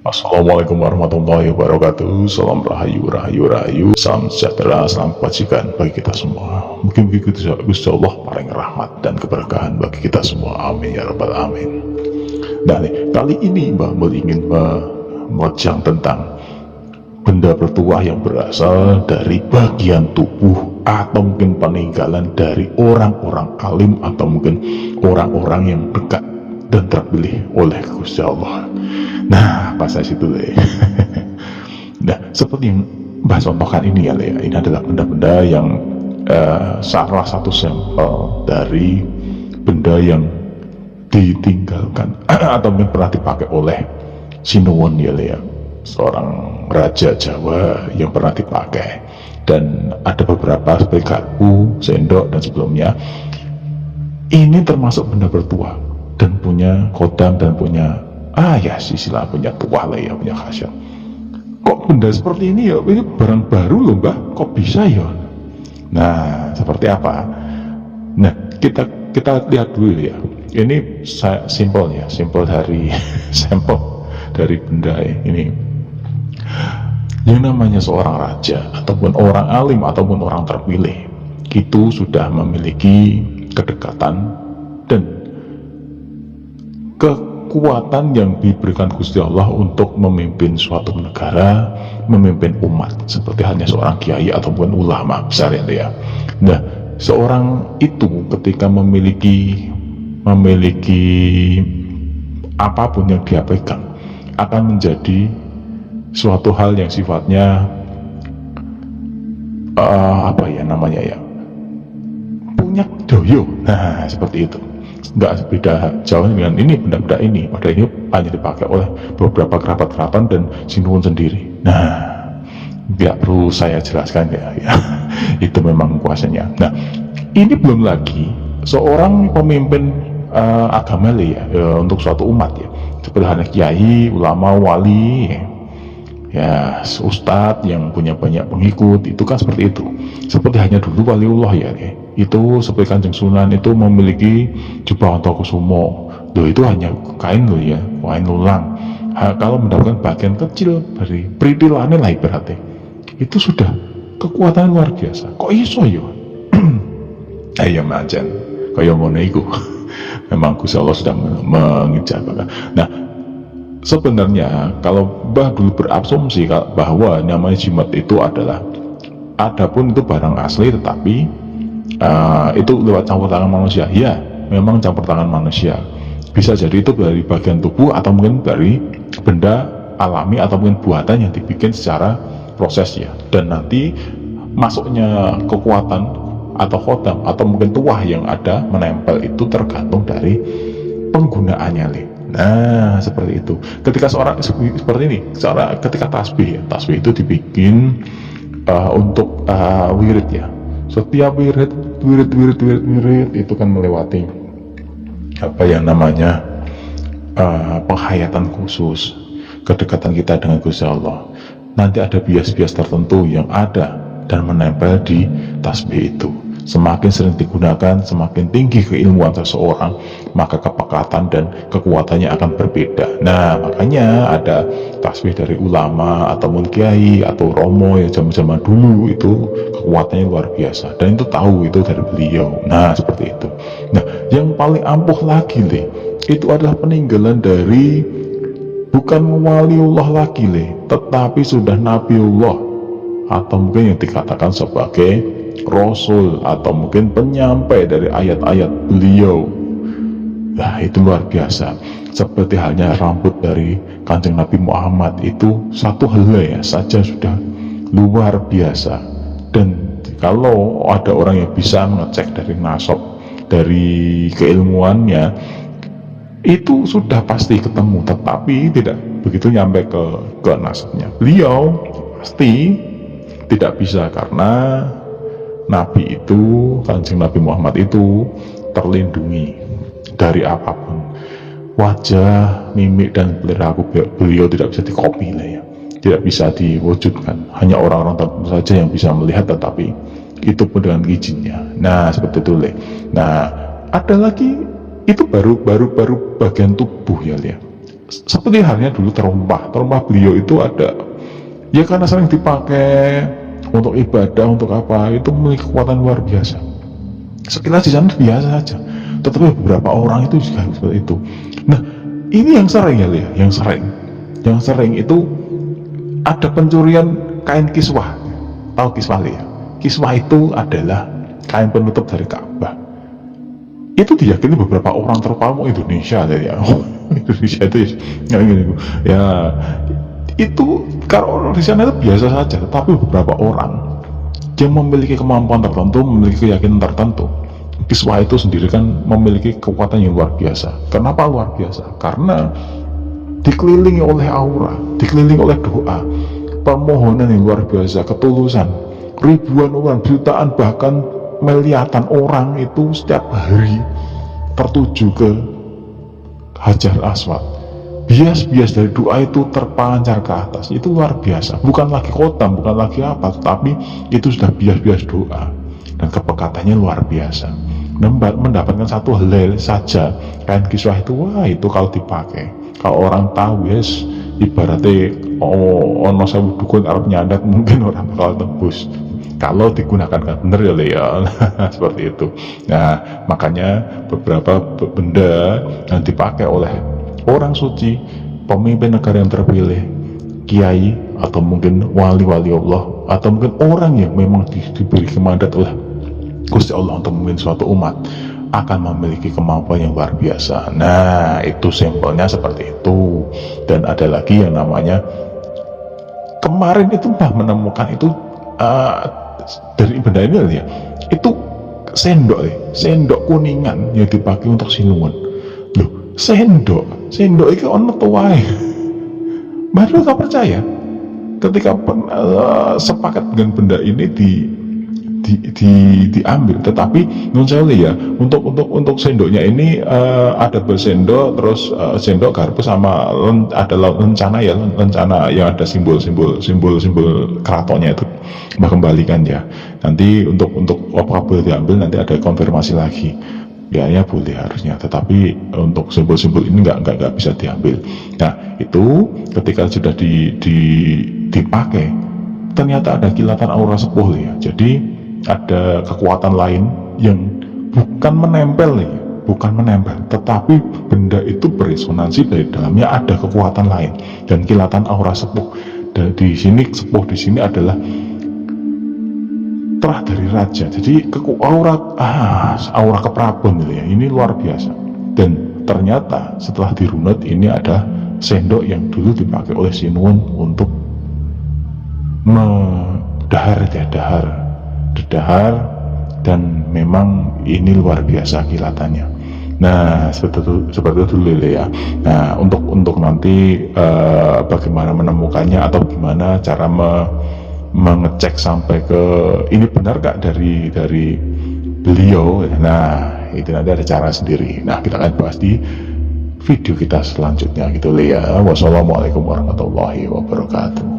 Assalamualaikum warahmatullahi wabarakatuh. Salam rahayu, rahayu, rahayu. Salam sejahtera, salam kebajikan bagi kita semua. Mungkin begitu Gusti Allah paling rahmat dan keberkahan bagi kita semua. Amin ya rabbal alamin. Nah, kali ini Mbah Mul ingin mengucang tentang benda bertuah yang berasal dari bagian tubuh atau mungkin peninggalan dari orang-orang alim atau mungkin orang-orang yang dekat dan terpilih oleh Gusti Allah. Nah, pas situ deh. Nah, seperti yang Mbah contohkan ini ya, ini adalah benda-benda yang salah satu sampel dari benda yang ditinggalkan atau mungkin pernah dipakai oleh Sinuwun ya, seorang raja Jawa yang pernah dipakai. Dan ada beberapa seperti garpu, sendok dan sebelumnya. Ini termasuk benda bertuah dan punya kodam dan punya ya sisilah punya tuah lah ya, punya khasiat. Kok benda seperti ini ya, ini barang baru loh Mbah, kok bisa ya? Nah, seperti apa? Nah, kita lihat dulu ya. Ini simpel dari sampel dari benda ini. Yang namanya seorang raja ataupun orang alim ataupun orang terpilih itu sudah memiliki kedekatan dan kekuatan yang diberikan Gusti Allah untuk memimpin suatu negara, memimpin umat, seperti hanya seorang kiai ataupun ulama besar ya. Nah, seorang itu ketika memiliki apapun yang dia pegang akan menjadi suatu hal yang sifatnya punya doyo. Nah, seperti itu. Nggak beda jauh dengan ini, benda-benda ini pada ini hanya dipakai oleh beberapa kerabat-kerabat dan Sinuwun sendiri. Nah, nggak perlu saya jelaskan ya. Itu memang kuasanya. Nah, ini belum lagi seorang pemimpin agama ya, untuk suatu umat ya, seperti hanya kiai, ulama, wali ya, ustadz yang punya banyak pengikut, itu kan seperti itu. Seperti hanya dulu waliullah ya, itu seperti Kanjeng Sunan itu memiliki jubah Antakusumo. Itu hanya kain loh ya, kain lulang. Kalau mendapatkan bagian kecil dari peritilane lah ibaratnya, itu sudah kekuatan luar biasa. Kok iso ya? Ayo macan, kaya ngono iku. Memang Gusti Allah sudah mengijabakan. Nah, sebenarnya kalau Mbah dulu berasumsi bahwa namanya jimat itu adalah, adapun itu barang asli tetapi itu lewat campur tangan manusia. Ya, memang campur tangan manusia. Bisa jadi itu dari bagian tubuh atau mungkin dari benda alami atau mungkin buatan yang dibikin secara proses ya. Dan nanti masuknya kekuatan atau khotam atau mungkin tuah yang ada menempel itu tergantung dari penggunaannya Nah, seperti itu. Ketika seorang seperti ini, ketika tasbih itu dibikin untuk wirid ya. Setiap wirid itu kan melewati apa yang namanya penghayatan khusus, kedekatan kita dengan Gusti Allah. Nanti ada bias-bias tertentu yang ada dan menempel di tasbih itu. Semakin sering digunakan, semakin tinggi keilmuan seseorang, maka kepekatan dan kekuatannya akan berbeda. Nah, makanya ada tasbih dari ulama atau kiai atau romo ya, zaman-zaman dulu itu kekuatannya luar biasa. Dan itu tahu itu dari beliau. Nah, seperti itu. Nah, yang paling ampuh lagi itu adalah peninggalan dari bukan waliullah lagi tetapi sudah nabiullah atau mungkin yang dikatakan sebagai Rasul atau mungkin penyampai dari ayat-ayat beliau. Nah, itu luar biasa. Seperti halnya rambut dari Kanjeng Nabi Muhammad itu satu helai saja sudah luar biasa. Dan kalau ada orang yang bisa mengecek dari nasab, dari keilmuannya, itu sudah pasti ketemu, tetapi tidak begitu nyampe ke nasabnya. Beliau pasti tidak bisa karena Nabi itu, Kanjeng Nabi Muhammad itu terlindungi dari apapun. Wajah, mimik dan perilaku beliau tidak bisa dikopi tidak bisa diwujudkan. Hanya orang-orang tertentu saja yang bisa melihat, tetapi itu pun dengan izinnya. Nah, seperti itu Nah, ada lagi itu baru bagian tubuh ya seperti halnya dulu terompah beliau itu ada, ya karena sering dipakai untuk ibadah, untuk apa, itu memiliki kekuatan luar biasa. Sekilas di sana biasa saja, tetapi beberapa orang itu juga seperti itu. Nah, ini yang sering ya, yang sering itu ada pencurian kain kiswah. Tahu kiswah ya? Kiswah itu adalah kain penutup dari Ka'bah. Itu diyakini beberapa orang terutama Indonesia ya. Indonesia itu ya itu kalau orang di sana itu biasa saja, tapi beberapa orang yang memiliki kemampuan tertentu, memiliki keyakinan tertentu, kiswah itu sendiri kan memiliki kekuatan yang luar biasa. Kenapa luar biasa? Karena dikelilingi oleh aura, dikelilingi oleh doa, permohonan yang luar biasa, ketulusan. Ribuan orang, jutaan, bahkan miliaran orang itu setiap hari tertuju ke Hajar Aswad. Bias-bias dari doa itu terpancar ke atas. Itu luar biasa. Bukan lagi khotam, bukan lagi apa, tapi itu sudah bias-bias doa. Dan kepekatannya luar biasa. Mendapatkan satu helai saja kain kiswah itu, wah itu kalau dipakai, kalau orang tahu, yes, ibaratnya ono sewu dukun Arab nyandat, mungkin orang bakal tembus kalau digunakan kan bener ya Lea. Seperti itu. Nah, makanya beberapa benda yang dipakai oleh orang suci, pemimpin negara yang terpilih, kiai, atau mungkin wali-wali Allah, atau mungkin orang yang memang diberi mandat oleh Gusti Allah untuk memimpin suatu umat, akan memiliki kemampuan yang luar biasa. Nah, itu sampelnya seperti itu. Dan ada lagi yang namanya, kemarin itu Mbah menemukan itu dari benda ini ya, itu sendok kuningan yang dipakai untuk siluman. Loh, sendok itu ono tuai. Baru gak percaya ketika sepakat dengan benda ini diambil, tetapi non saya ya, untuk sendoknya ini ada bersendok, terus sendok garpu sama ada lencana yang ada simbol keratonnya itu kembalikan ya. Nanti untuk apa boleh diambil, nanti ada konfirmasi lagi. Ya boleh harusnya, tetapi untuk simbol-simbol ini nggak bisa diambil. Nah, itu ketika sudah dipakai, ternyata ada kilatan aura sepuh ya. Jadi ada kekuatan lain yang bukan menempel, tetapi benda itu beresonansi dari dalamnya, ada kekuatan lain dan kilatan aura sepuh. Dan di sini adalah terah dari raja. Jadi aura keprabon gitu ya. Ini luar biasa. Dan ternyata setelah dirunut, ini ada sendok yang dulu dipakai oleh Sinuwun untuk dahar, dan memang ini luar biasa kilatannya. Nah, seperti itu dulu ya. Nah, untuk nanti bagaimana menemukannya atau gimana cara mengecek sampai ke ini benar gak dari beliau. Nah, itu nanti ada cara sendiri. Nah, kita akan bahas di video kita selanjutnya gitu ya. Wassalamualaikum warahmatullahi wabarakatuh.